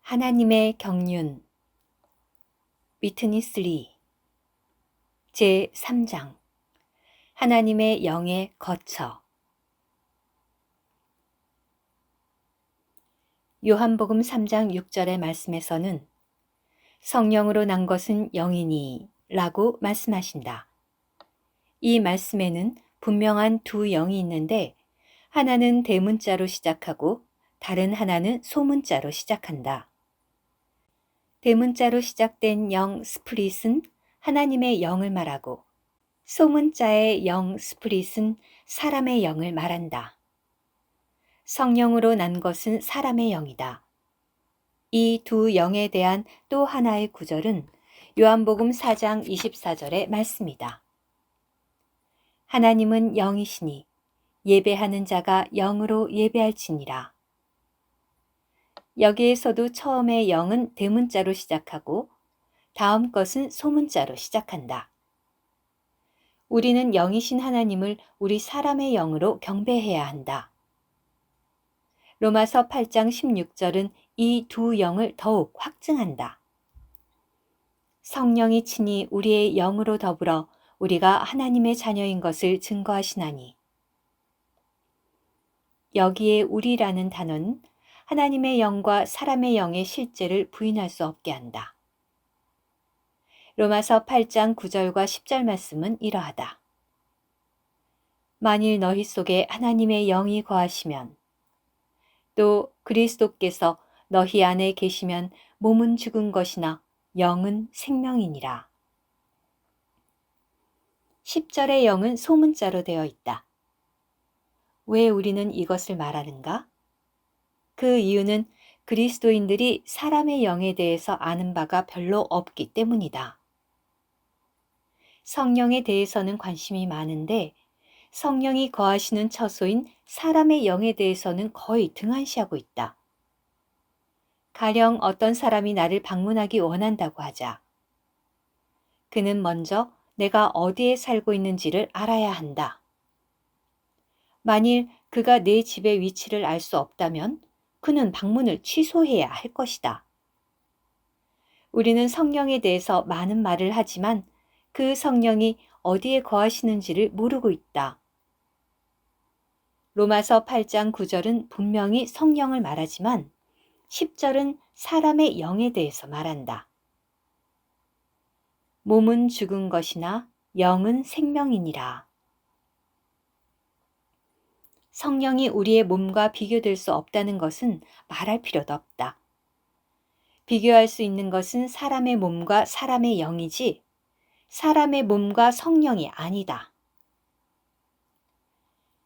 하나님의 경륜 위트니스 리 제3장 하나님의 영의 거처 요한복음 3장 6절의 말씀에서는 성령으로 난 것은 영이니 라고 말씀하신다. 이 말씀에는 분명한 두 영이 있는데 하나는 대문자로 시작하고 다른 하나는 소문자로 시작한다. 대문자로 시작된 영 스프릿은 하나님의 영을 말하고 소문자의 영 스프릿은 사람의 영을 말한다. 성령으로 난 것은 사람의 영이다. 이 두 영에 대한 또 하나의 구절은 요한복음 4장 24절의 말씀이다. 하나님은 영이시니 예배하는 자가 영으로 예배할지니라. 여기에서도 처음의 영은 대문자로 시작하고 다음 것은 소문자로 시작한다. 우리는 영이신 하나님을 우리 사람의 영으로 경배해야 한다. 로마서 8장 16절은 이 두 영을 더욱 확증한다. 성령이 친히 우리의 영으로 더불어 우리가 하나님의 자녀인 것을 증거하시나니. 여기에 우리라는 단어는 하나님의 영과 사람의 영의 실제를 부인할 수 없게 한다. 로마서 8장 9절과 10절 말씀은 이러하다. 만일 너희 속에 하나님의 영이 거하시면 또 그리스도께서 너희 안에 계시면 몸은 죽은 것이나 영은 생명이니라. 10절의 영은 소문자로 되어 있다. 왜 우리는 이것을 말하는가? 그 이유는 그리스도인들이 사람의 영에 대해서 아는 바가 별로 없기 때문이다. 성령에 대해서는 관심이 많은데 성령이 거하시는 처소인 사람의 영에 대해서는 거의 등한시하고 있다. 가령 어떤 사람이 나를 방문하기 원한다고 하자. 그는 먼저 내가 어디에 살고 있는지를 알아야 한다. 만일 그가 내 집의 위치를 알 수 없다면 그는 방문을 취소해야 할 것이다. 우리는 성령에 대해서 많은 말을 하지만 그 성령이 어디에 거하시는지를 모르고 있다. 로마서 8장 9절은 분명히 성령을 말하지만 10절은 사람의 영에 대해서 말한다. 몸은 죽은 것이나 영은 생명이니라. 성령이 우리의 몸과 비교될 수 없다는 것은 말할 필요도 없다. 비교할 수 있는 것은 사람의 몸과 사람의 영이지 사람의 몸과 성령이 아니다.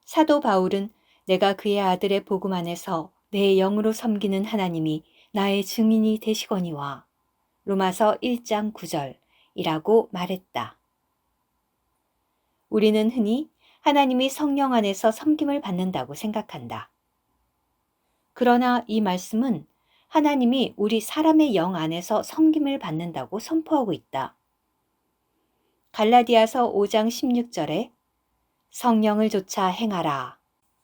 사도 바울은 내가 그의 아들의 복음 안에서 내 영으로 섬기는 하나님이 나의 증인이 되시거니와 로마서 1장 9절이라고 말했다. 우리는 흔히 하나님이 성령 안에서 섬김을 받는다고 생각한다. 그러나 이 말씀은 하나님이 우리 사람의 영 안에서 섬김을 받는다고 선포하고 있다. 갈라디아서 5장 16절에 성령을 조차 행하라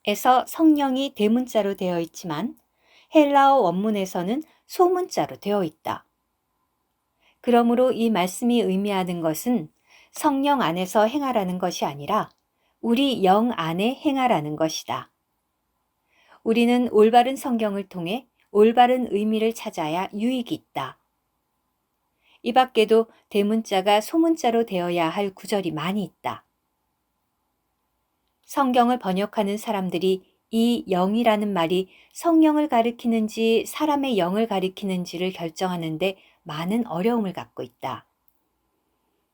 에서 성령이 대문자로 되어 있지만 헬라어 원문에서는 소문자로 되어 있다. 그러므로 이 말씀이 의미하는 것은 성령 안에서 행하라는 것이 아니라 우리 영 안에 행하라는 것이다. 우리는 올바른 성경을 통해 올바른 의미를 찾아야 유익이 있다. 이 밖에도 대문자가 소문자로 되어야 할 구절이 많이 있다. 성경을 번역하는 사람들이 이 영이라는 말이 성령을 가리키는지 사람의 영을 가리키는지를 결정하는데 많은 어려움을 갖고 있다.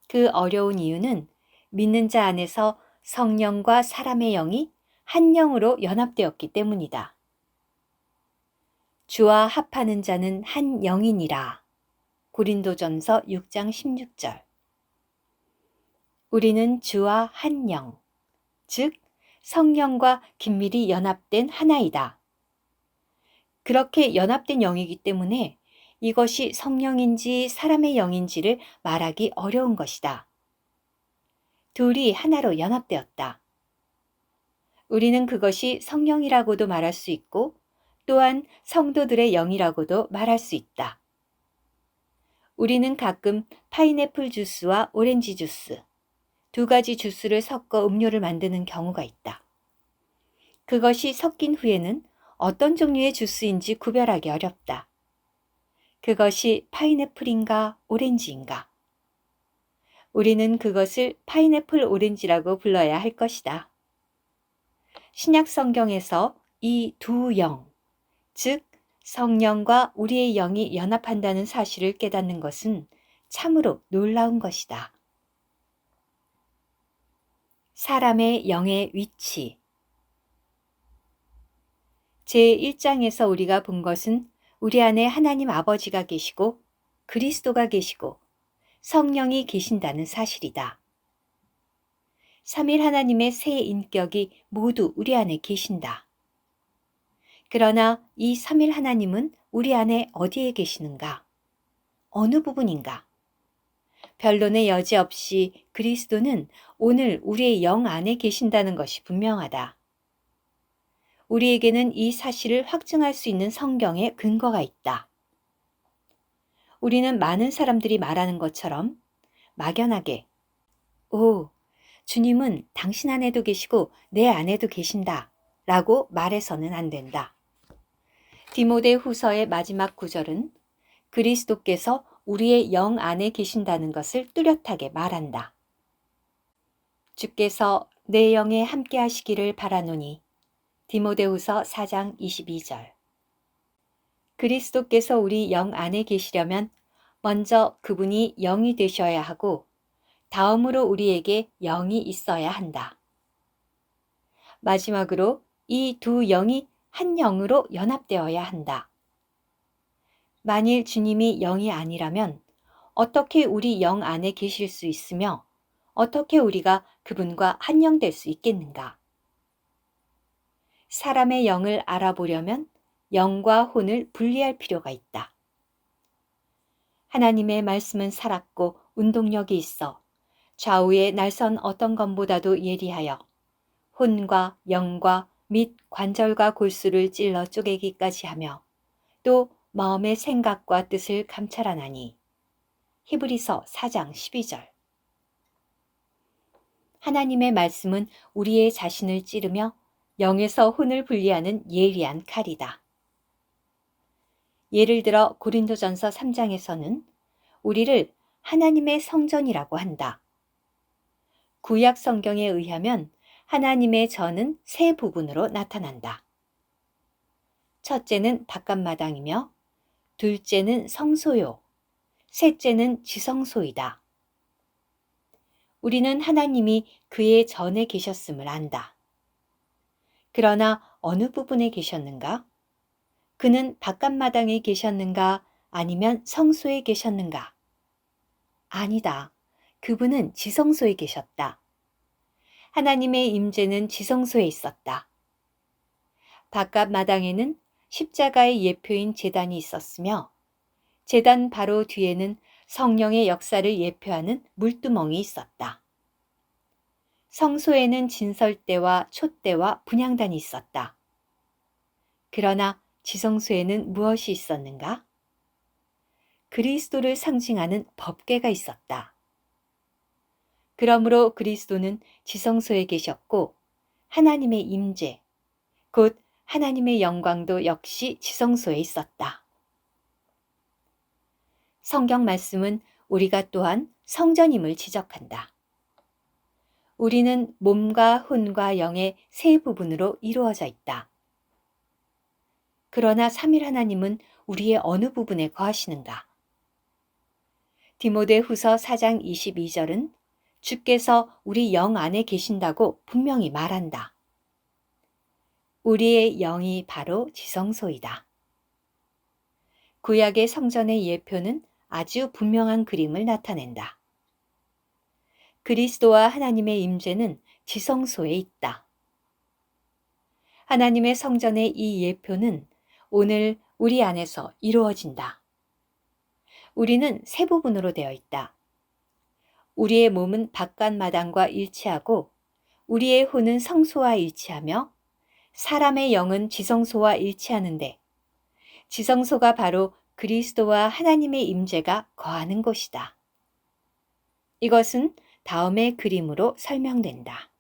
그 어려운 이유는 믿는 자 안에서 성령과 사람의 영이 한 영으로 연합되었기 때문이다. 주와 합하는 자는 한 영이니라. 고린도전서 6장 16절. 우리는 주와 한 영, 즉 성령과 긴밀히 연합된 하나이다. 그렇게 연합된 영이기 때문에 이것이 성령인지 사람의 영인지를 말하기 어려운 것이다. 둘이 하나로 연합되었다. 우리는 그것이 성령이라고도 말할 수 있고 또한 성도들의 영이라고도 말할 수 있다. 우리는 가끔 파인애플 주스와 오렌지 주스, 두 가지 주스를 섞어 음료를 만드는 경우가 있다. 그것이 섞인 후에는 어떤 종류의 주스인지 구별하기 어렵다. 그것이 파인애플인가 오렌지인가? 우리는 그것을 파인애플 오렌지라고 불러야 할 것이다. 신약 성경에서 이 두 영, 즉 성령과 우리의 영이 연합한다는 사실을 깨닫는 것은 참으로 놀라운 것이다. 사람의 영의 위치. 제1장에서 우리가 본 것은 우리 안에 하나님 아버지가 계시고 그리스도가 계시고 성령이 계신다는 사실이다. 삼일 하나님의 세 인격이 모두 우리 안에 계신다. 그러나 이 삼일 하나님은 우리 안에 어디에 계시는가? 어느 부분인가? 변론의 여지 없이 그리스도는 오늘 우리의 영 안에 계신다는 것이 분명하다. 우리에게는 이 사실을 확증할 수 있는 성경의 근거가 있다. 우리는 많은 사람들이 말하는 것처럼 막연하게 오, 주님은 당신 안에도 계시고 내 안에도 계신다 라고 말해서는 안 된다. 디모데 후서의 마지막 구절은 그리스도께서 우리의 영 안에 계신다는 것을 뚜렷하게 말한다. 주께서 내 영에 함께 하시기를 바라노니 디모데후서 4장 22절. 그리스도께서 우리 영 안에 계시려면 먼저 그분이 영이 되셔야 하고 다음으로 우리에게 영이 있어야 한다. 마지막으로 이 두 영이 한 영으로 연합되어야 한다. 만일 주님이 영이 아니라면 어떻게 우리 영 안에 계실 수 있으며 어떻게 우리가 그분과 한 영 될 수 있겠는가? 사람의 영을 알아보려면 영과 혼을 분리할 필요가 있다. 하나님의 말씀은 살았고 운동력이 있어 좌우의 날선 어떤 것보다도 예리하여 혼과 영과 및 관절과 골수를 찔러 쪼개기까지 하며 또 마음의 생각과 뜻을 감찰하나니. 히브리서 4장 12절. 하나님의 말씀은 우리의 자신을 찌르며 영에서 혼을 분리하는 예리한 칼이다. 예를 들어 고린도전서 3장에서는 우리를 하나님의 성전이라고 한다. 구약 성경에 의하면 하나님의 전은 세 부분으로 나타난다. 첫째는 바깥마당이며 둘째는 성소요, 셋째는 지성소이다. 우리는 하나님이 그의 전에 계셨음을 안다. 그러나 어느 부분에 계셨는가? 그는 바깥마당에 계셨는가? 아니면 성소에 계셨는가? 아니다. 그분은 지성소에 계셨다. 하나님의 임재는 지성소에 있었다. 바깥 마당에는 십자가의 예표인 제단이 있었으며 제단 바로 뒤에는 성령의 역사를 예표하는 물두멍이 있었다. 성소에는 진설대와 촛대와 분향단이 있었다. 그러나 지성소에는 무엇이 있었는가? 그리스도를 상징하는 법궤가 있었다. 그러므로 그리스도는 지성소에 계셨고 하나님의 임재, 곧 하나님의 영광도 역시 지성소에 있었다. 성경 말씀은 우리가 또한 성전임을 지적한다. 우리는 몸과 혼과 영의 세 부분으로 이루어져 있다. 그러나 삼일 하나님은 우리의 어느 부분에 거하시는가? 디모데 후서 4장 22절은 주께서 우리 영 안에 계신다고 분명히 말한다. 우리의 영이 바로 지성소이다. 구약의 성전의 예표는 아주 분명한 그림을 나타낸다. 그리스도와 하나님의 임재는 지성소에 있다. 하나님의 성전의 이 예표는 오늘 우리 안에서 이루어진다. 우리는 세 부분으로 되어 있다. 우리의 몸은 바깥 마당과 일치하고 우리의 혼은 성소와 일치하며 사람의 영은 지성소와 일치하는데 지성소가 바로 그리스도와 하나님의 임재가 거하는 곳이다. 이것은 다음의 그림으로 설명된다.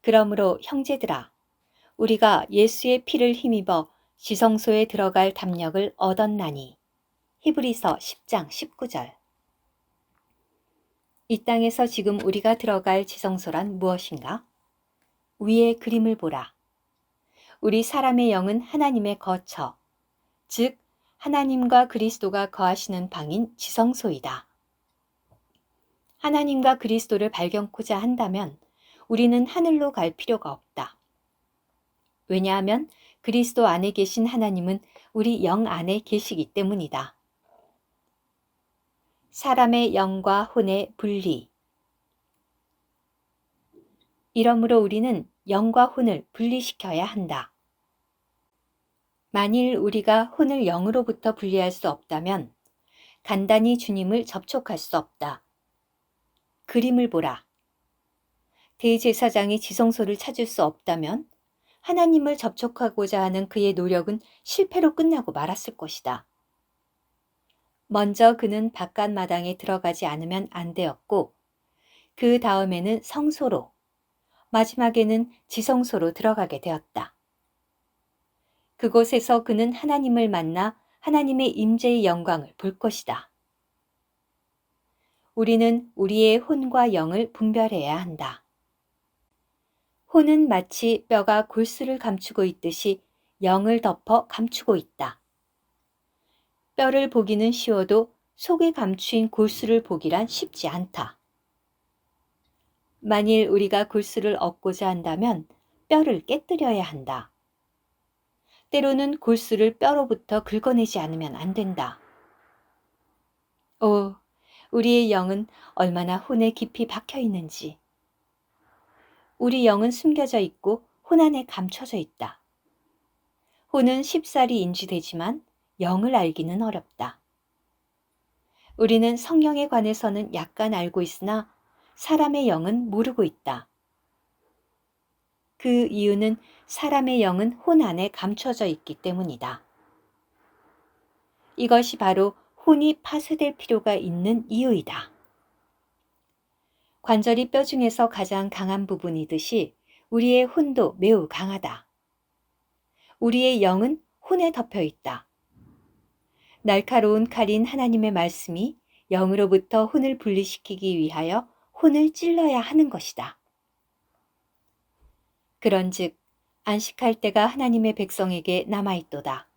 그러므로 형제들아, 우리가 예수의 피를 힘입어 지성소에 들어갈 담력을 얻었나니. 히브리서 10장 19절. 이 땅에서 지금 우리가 들어갈 지성소란 무엇인가? 위의 그림을 보라. 우리 사람의 영은 하나님의 거처, 즉 하나님과 그리스도가 거하시는 방인 지성소이다. 하나님과 그리스도를 발견코자 한다면 우리는 하늘로 갈 필요가 없다. 왜냐하면 그리스도 안에 계신 하나님은 우리 영 안에 계시기 때문이다. 사람의 영과 혼의 분리. 이러므로 우리는 영과 혼을 분리시켜야 한다. 만일 우리가 혼을 영으로부터 분리할 수 없다면 간단히 주님을 접촉할 수 없다. 그림을 보라. 대제사장이 지성소를 찾을 수 없다면 하나님을 접촉하고자 하는 그의 노력은 실패로 끝나고 말았을 것이다. 먼저 그는 바깥 마당에 들어가지 않으면 안 되었고, 그 다음에는 성소로, 마지막에는 지성소로 들어가게 되었다. 그곳에서 그는 하나님을 만나 하나님의 임재의 영광을 볼 것이다. 우리는 우리의 혼과 영을 분별해야 한다. 혼은 마치 뼈가 골수를 감추고 있듯이 영을 덮어 감추고 있다. 뼈를 보기는 쉬워도 속에 감추인 골수를 보기란 쉽지 않다. 만일 우리가 골수를 얻고자 한다면 뼈를 깨뜨려야 한다. 때로는 골수를 뼈로부터 긁어내지 않으면 안 된다. 오, 우리의 영은 얼마나 혼에 깊이 박혀 있는지. 우리 영은 숨겨져 있고 혼 안에 감춰져 있다. 혼은 쉽사리 인지되지만 영을 알기는 어렵다. 우리는 성령에 관해서는 약간 알고 있으나 사람의 영은 모르고 있다. 그 이유는 사람의 영은 혼 안에 감춰져 있기 때문이다. 이것이 바로 혼이 파쇄될 필요가 있는 이유이다. 관절이 뼈 중에서 가장 강한 부분이듯이 우리의 혼도 매우 강하다. 우리의 영은 혼에 덮여 있다. 날카로운 칼인 하나님의 말씀이 영으로부터 혼을 분리시키기 위하여 혼을 찔러야 하는 것이다. 그런즉 안식할 때가 하나님의 백성에게 남아있도다.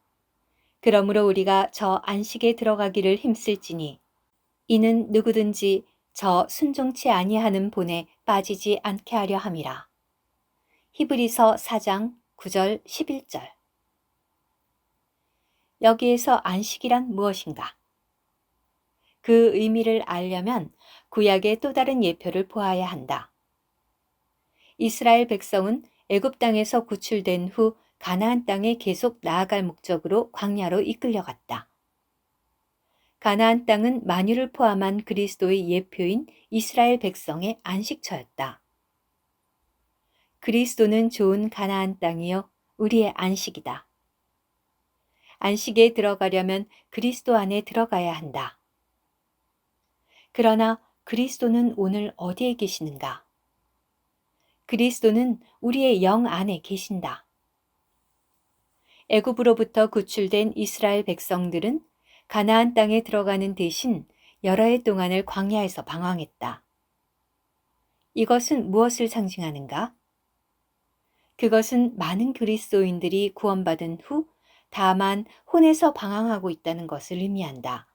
그러므로 우리가 저 안식에 들어가기를 힘쓸지니 이는 누구든지 저 순종치 아니하는 본에 빠지지 않게 하려 함이라. 히브리서 4장 9절 11절. 여기에서 안식이란 무엇인가? 그 의미를 알려면 구약의 또 다른 예표를 보아야 한다. 이스라엘 백성은 애굽 땅에서 구출된 후 가나안 땅에 계속 나아갈 목적으로 광야로 이끌려갔다. 가나안 땅은 만유를 포함한 그리스도의 예표인 이스라엘 백성의 안식처였다. 그리스도는 좋은 가나안 땅이요 우리의 안식이다. 안식에 들어가려면 그리스도 안에 들어가야 한다. 그러나 그리스도는 오늘 어디에 계시는가? 그리스도는 우리의 영 안에 계신다. 애굽으로부터 구출된 이스라엘 백성들은 가나안 땅에 들어가는 대신 여러 해 동안을 광야에서 방황했다. 이것은 무엇을 상징하는가? 그것은 많은 그리스도인들이 구원받은 후 다만 혼에서 방황하고 있다는 것을 의미한다.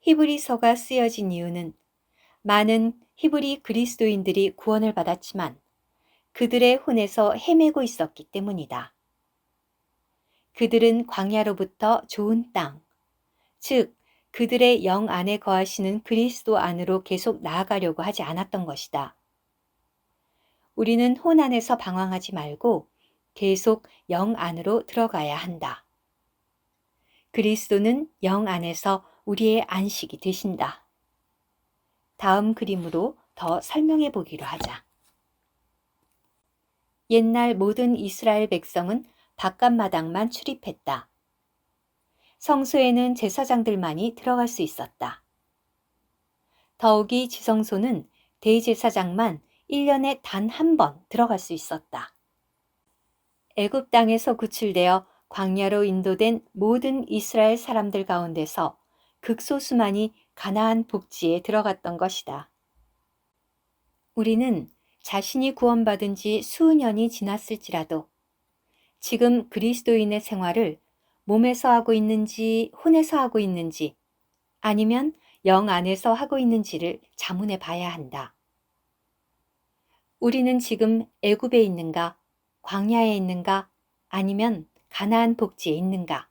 히브리서가 쓰여진 이유는 많은 히브리 그리스도인들이 구원을 받았지만 그들의 혼에서 헤매고 있었기 때문이다. 그들은 광야로부터 좋은 땅, 즉 그들의 영 안에 거하시는 그리스도 안으로 계속 나아가려고 하지 않았던 것이다. 우리는 혼 안에서 방황하지 말고 계속 영 안으로 들어가야 한다. 그리스도는 영 안에서 우리의 안식이 되신다. 다음 그림으로 더 설명해 보기로 하자. 옛날 모든 이스라엘 백성은 바깥마당만 출입했다. 성소에는 제사장들만이 들어갈 수 있었다. 더욱이 지성소는 대제사장만 1년에 단 한 번 들어갈 수 있었다. 애굽 땅에서 구출되어 광야로 인도된 모든 이스라엘 사람들 가운데서 극소수만이 가나안 복지에 들어갔던 것이다. 우리는 자신이 구원받은 지 수년이 지났을지라도 지금 그리스도인의 생활을 몸에서 하고 있는지 혼에서 하고 있는지 아니면 영 안에서 하고 있는지를 자문해 봐야 한다. 우리는 지금 애굽에 있는가, 광야에 있는가, 아니면 가나안 복지에 있는가?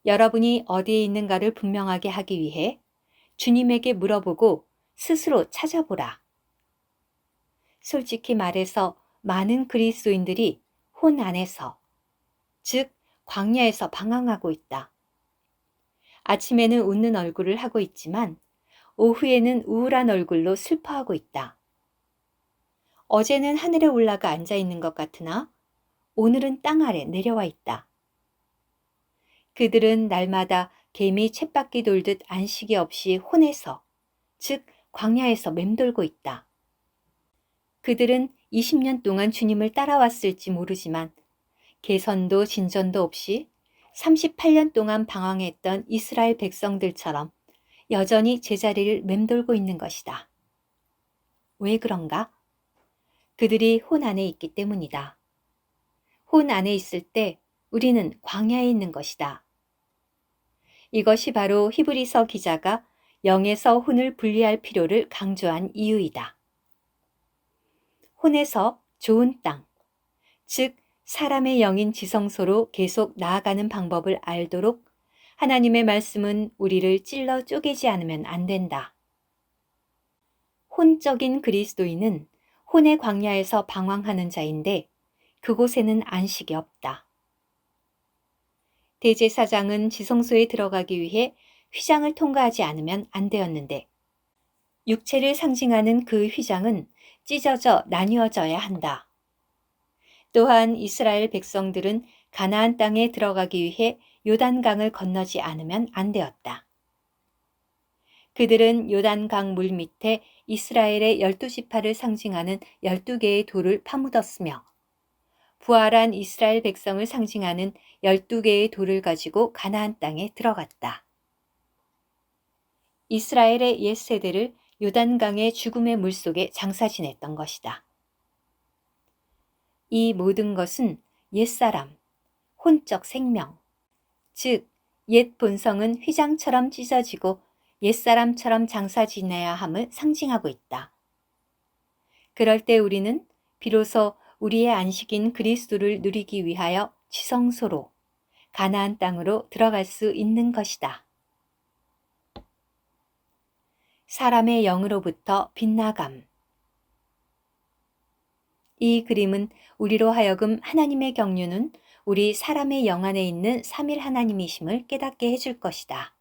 여러분이 어디에 있는가를 분명하게 하기 위해 주님에게 물어보고 스스로 찾아보라. 솔직히 말해서 많은 그리스도인들이 혼 안에서, 즉 광야에서 방황하고 있다. 아침에는 웃는 얼굴을 하고 있지만 오후에는 우울한 얼굴로 슬퍼하고 있다. 어제는 하늘에 올라가 앉아 있는 것 같으나 오늘은 땅 아래 내려와 있다. 그들은 날마다 개미 쳇바퀴 돌듯 안식이 없이 혼에서, 즉 광야에서 맴돌고 있다. 그들은 20년 동안 주님을 따라왔을지 모르지만 개선도 진전도 없이 38년 동안 방황했던 이스라엘 백성들처럼 여전히 제자리를 맴돌고 있는 것이다. 왜 그런가? 그들이 혼 안에 있기 때문이다. 혼 안에 있을 때 우리는 광야에 있는 것이다. 이것이 바로 히브리서 기자가 영에서 혼을 분리할 필요를 강조한 이유이다. 혼에서 좋은 땅, 즉 사람의 영인 지성소로 계속 나아가는 방법을 알도록 하나님의 말씀은 우리를 찔러 쪼개지 않으면 안 된다. 혼적인 그리스도인은 혼의 광야에서 방황하는 자인데 그곳에는 안식이 없다. 대제사장은 지성소에 들어가기 위해 휘장을 통과하지 않으면 안 되었는데 육체를 상징하는 그 휘장은 찢어져 나뉘어져야 한다. 또한 이스라엘 백성들은 가나안 땅에 들어가기 위해 요단강을 건너지 않으면 안 되었다. 그들은 요단강 물 밑에 이스라엘의 12지파를 상징하는 12개의 돌을 파묻었으며 부활한 이스라엘 백성을 상징하는 12개의 돌을 가지고 가나안 땅에 들어갔다. 이스라엘의 옛 세대를 요단강의 죽음의 물속에 장사 지냈던 것이다. 이 모든 것은 옛사람, 혼적 생명, 즉 옛 본성은 휘장처럼 찢어지고 옛사람처럼 장사 지내야 함을 상징하고 있다. 그럴 때 우리는 비로소 우리의 안식인 그리스도를 누리기 위하여 지성소로, 가나안 땅으로 들어갈 수 있는 것이다. 사람의 영으로부터 빗나감. 이 그림은 우리로 하여금 하나님의 경륜은 우리 사람의 영 안에 있는 삼일 하나님이심을 깨닫게 해줄 것이다.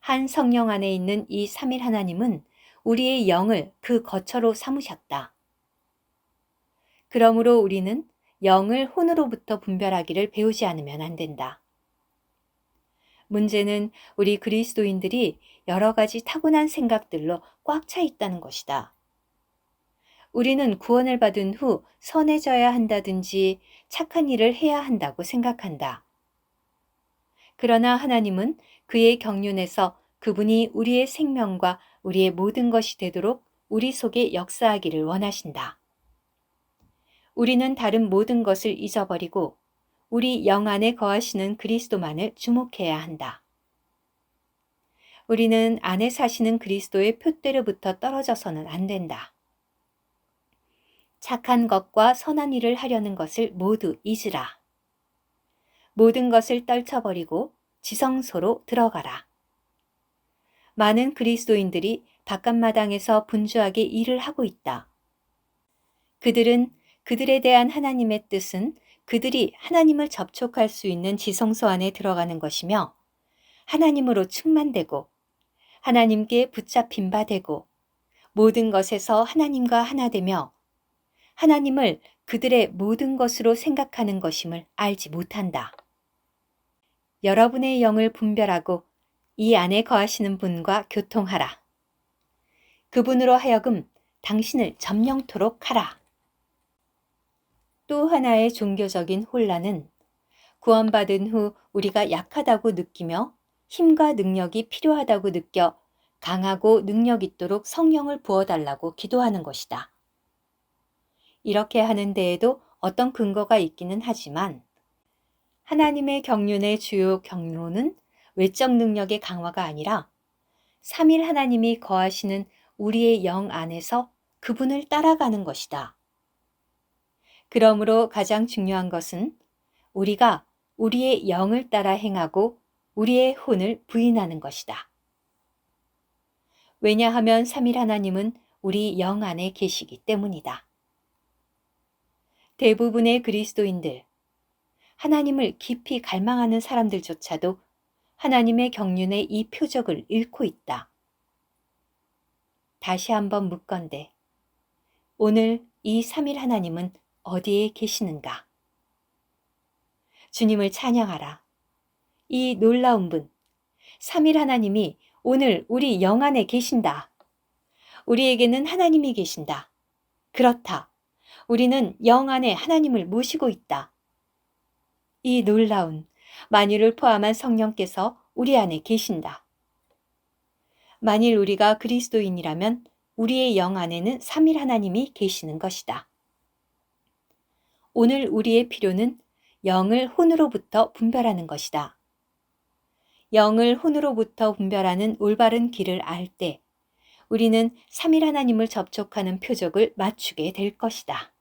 한 성령 안에 있는 이 삼일 하나님은 우리의 영을 그 거처로 삼으셨다. 그러므로 우리는 영을 혼으로부터 분별하기를 배우지 않으면 안 된다. 문제는 우리 그리스도인들이 여러 가지 타고난 생각들로 꽉 차 있다는 것이다. 우리는 구원을 받은 후 선해져야 한다든지 착한 일을 해야 한다고 생각한다. 그러나 하나님은 그의 경륜에서 그분이 우리의 생명과 우리의 모든 것이 되도록 우리 속에 역사하기를 원하신다. 우리는 다른 모든 것을 잊어버리고 우리 영 안에 거하시는 그리스도만을 주목해야 한다. 우리는 안에 사시는 그리스도의 표대로부터 떨어져서는 안 된다. 착한 것과 선한 일을 하려는 것을 모두 잊으라. 모든 것을 떨쳐버리고 지성소로 들어가라. 많은 그리스도인들이 바깥마당에서 분주하게 일을 하고 있다. 그들은 그들에 대한 하나님의 뜻은 그들이 하나님을 접촉할 수 있는 지성소 안에 들어가는 것이며 하나님으로 충만되고 하나님께 붙잡힌 바 되고 모든 것에서 하나님과 하나 되며 하나님을 그들의 모든 것으로 생각하는 것임을 알지 못한다. 여러분의 영을 분별하고 이 안에 거하시는 분과 교통하라. 그분으로 하여금 당신을 점령토록 하라. 또 하나의 종교적인 혼란은 구원받은 후 우리가 약하다고 느끼며 힘과 능력이 필요하다고 느껴 강하고 능력 있도록 성령을 부어달라고 기도하는 것이다. 이렇게 하는 데에도 어떤 근거가 있기는 하지만 하나님의 경륜의 주요 경로는 외적 능력의 강화가 아니라 삼일 하나님이 거하시는 우리의 영 안에서 그분을 따라가는 것이다. 그러므로 가장 중요한 것은 우리가 우리의 영을 따라 행하고 우리의 혼을 부인하는 것이다. 왜냐하면 삼일 하나님은 우리 영 안에 계시기 때문이다. 대부분의 그리스도인들, 하나님을 깊이 갈망하는 사람들조차도 하나님의 경륜의 이 표적을 잃고 있다. 다시 한번 묻건대 오늘 이 삼일 하나님은 어디에 계시는가? 주님을 찬양하라. 이 놀라운 분, 삼일 하나님이 오늘 우리 영 안에 계신다. 우리에게는 하나님이 계신다. 그렇다. 우리는 영 안에 하나님을 모시고 있다. 이 놀라운 만유를 포함한 성령께서 우리 안에 계신다. 만일 우리가 그리스도인이라면 우리의 영 안에는 삼일 하나님이 계시는 것이다. 오늘 우리의 필요는 영을 혼으로부터 분별하는 것이다. 영을 혼으로부터 분별하는 올바른 길을 알 때 우리는 삼일 하나님을 접촉하는 표적을 맞추게 될 것이다.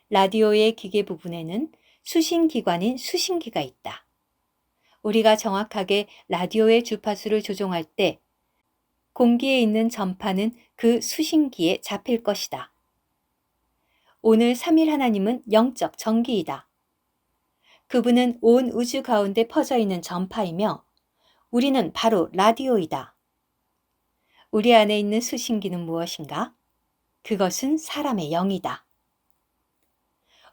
라디오의 기계 부분에는 수신기관인 수신기가 있다. 우리가 정확하게 라디오의 주파수를 조종할 때 공기에 있는 전파는 그 수신기에 잡힐 것이다. 오늘 삼일 하나님은 영적 전기이다. 그분은 온 우주 가운데 퍼져 있는 전파이며 우리는 바로 라디오이다. 우리 안에 있는 수신기는 무엇인가? 그것은 사람의 영이다.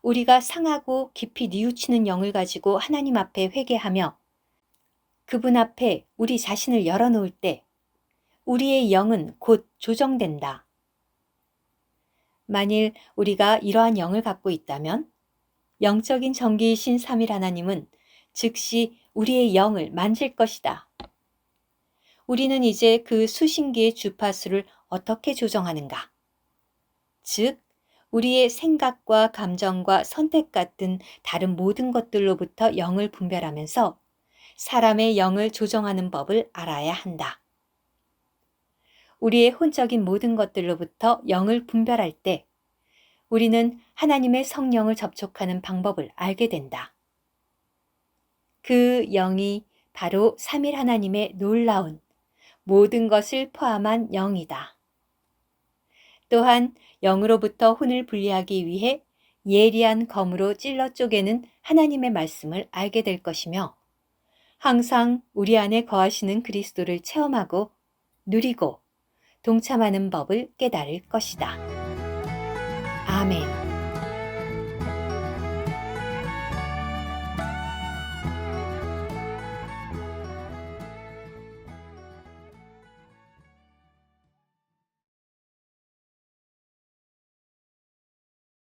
우리가 상하고 깊이 뉘우치는 영을 가지고 하나님 앞에 회개하며 그분 앞에 우리 자신을 열어놓을 때 우리의 영은 곧 조정된다. 만일 우리가 이러한 영을 갖고 있다면 영적인 전기이신 삼일 하나님은 즉시 우리의 영을 만질 것이다. 우리는 이제 그 수신기의 주파수를 어떻게 조정하는가? 즉, 우리의 생각과 감정과 선택 같은 다른 모든 것들로부터 영을 분별하면서 사람의 영을 조정하는 법을 알아야 한다. 우리의 혼적인 모든 것들로부터 영을 분별할 때 우리는 하나님의 성령을 접촉하는 방법을 알게 된다. 그 영이 바로 삼일 하나님의 놀라운 모든 것을 포함한 영이다. 또한 영으로부터 혼을 분리하기 위해 예리한 검으로 찔러 쪼개는 하나님의 말씀을 알게 될 것이며 항상 우리 안에 거하시는 그리스도를 체험하고 누리고 동참하는 법을 깨달을 것이다. 아멘.